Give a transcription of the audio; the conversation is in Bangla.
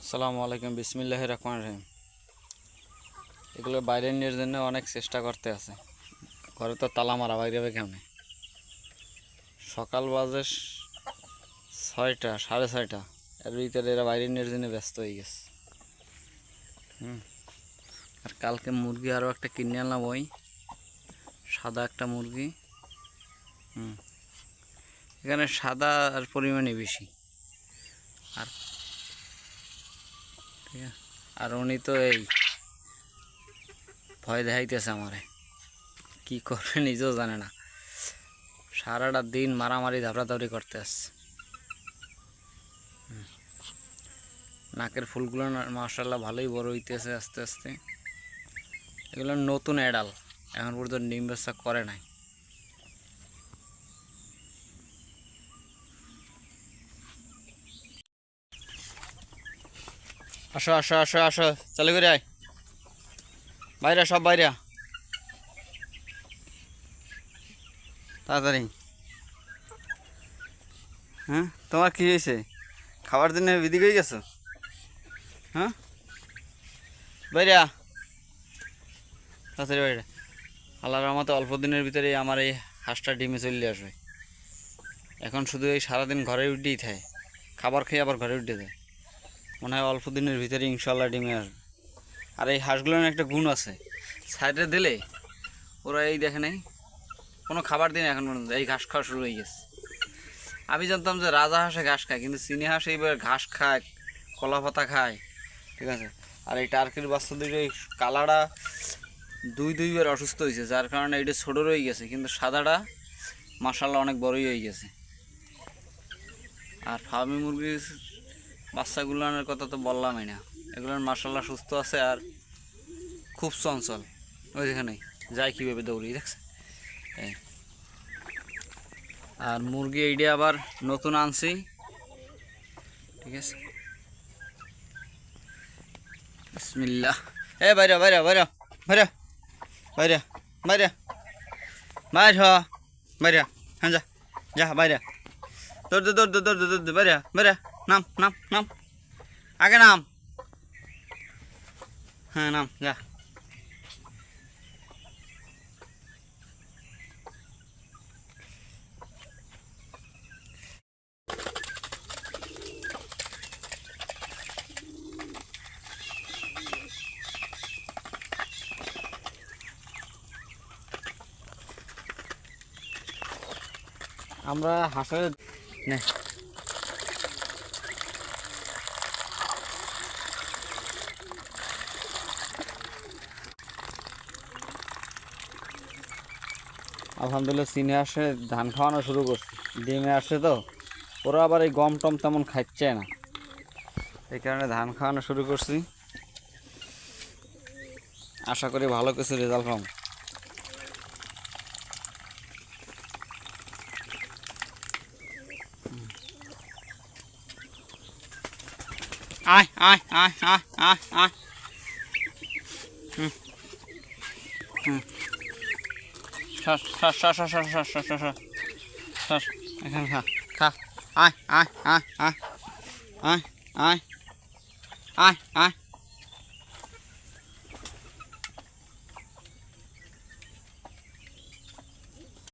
আসসালামু আলাইকুম, বিসমিল্লাহির রহমানির রহিম। এগুলো বাইরে নেওয়ার জন্য অনেক চেষ্টা করতে আছে। ঘরে তো তালা মারা, বাইরে হবে কেমনে? সকাল বাজে 6টা, 6:30। এর ভিতরে এরা বাইরে নেওয়ার জন্য ব্যস্ত হয়ে গেছে। আর কালকে মুরগি আরও একটা কিনে আনলাম, ওই সাদা একটা মুরগি। এখানে সাদা আর পরিমাণে বেশি। আর ঠিক আছে, আর উনি তো এই ভয় দেখাইতেছে আমারে, কি করবে নিজেও জানে না। সারাটা দিন মারামারি ধাপড়াধাপড়ি করতে আসছে। নাকের ফুলগুলো মাশাআল্লাহ ভালোই বড় হইতেছে আস্তে আস্তে। এগুলো নতুন অ্যাডাল, এখন পর্যন্ত ডিম বাচ্চা করে নাই। আসো আসো আসো আসো, চালু করে আয়। বাইরে সব বাইরে তাড়াতাড়ি। হ্যাঁ, তোমার কি হয়েছে? খাবার জন্য বিধি হয়ে গেছো? হ্যাঁ, বাইরে তাড়াতাড়ি বাইরে। আল্লাহর রহমতে অল্প দিনের ভিতরেই আমার এই হাঁসটা ডিমে চলে আসবে। এখন শুধু এই সারাদিন ঘরে উঠেই থাকে, খাবার খেয়ে আবার ঘরে উঠে যায়। মনে হয় অল্প দিনের ভিতরে ইনশাল্লাহ ডিমে আসবে। আর এই হাঁসগুলোর একটা গুণ আছে, সাইডে দিলে ওরা এই দেখে নেই, কোনো খাবার দিন এখন পর্যন্ত এই ঘাস খাওয়া শুরু হয়ে গেছে। আমি জানতাম যে রাজা হাঁসে ঘাস খায়, কিন্তু চীনি হাঁস এইবার ঘাস খায়, কলা পাতা খায়। ঠিক আছে। আর এই টার্কির বাচ্চা দুটো এই কালাটা দুইবার অসুস্থ হয়েছে, যার কারণে এটা ছোটো রয়ে গেছে, কিন্তু সাদাটা মাশাআল্লাহ অনেক বড়ই হয়ে গেছে। আর ফার্মি মুরগির বাচ্চাগুলোর কথা তো বললামই না, এগুলোর মাশাআল্লাহ সুস্থ আছে আর খুব চঞ্চল। ওই যেখানে যাই কীভাবে দৌড়িয়ে দেখছে। আর মুরগি এইটা আবার নতুন আনছি। ঠিক আছে, বিসমিল্লাহ। বাইরে বাইরে বাইরে বাইরে বাইরে বাইরে বাইরে বাইরে। হ্যাঁ, যা যা বাইরে, দৌড় দৌড় দৌড় দৌড় দৌড় বাইরে বাইরে। নাম নাম নাম, আগে নাম। হ্যাঁ, নাম, যা। আমরা হাঁসের নে আলহামদুলিল্লাহ চীনে হাঁসে ধান খাওয়ানো শুরু করছি, ডিমে আসছে তো। ওরা আবার এই গম টম তেমন খাচ্ছে না, এই কারণে ধান খাওয়ানো শুরু করছি। আশা করি ভালো কিছু রেজাল্ট পাবো। আয় আয় আয় আয় আয় আয়। হুম হুম, সর সর সর সর সর সর সর সর সর, এখানে খা খা। আয় আয় আয় আয় আয় আয় আয় আয়।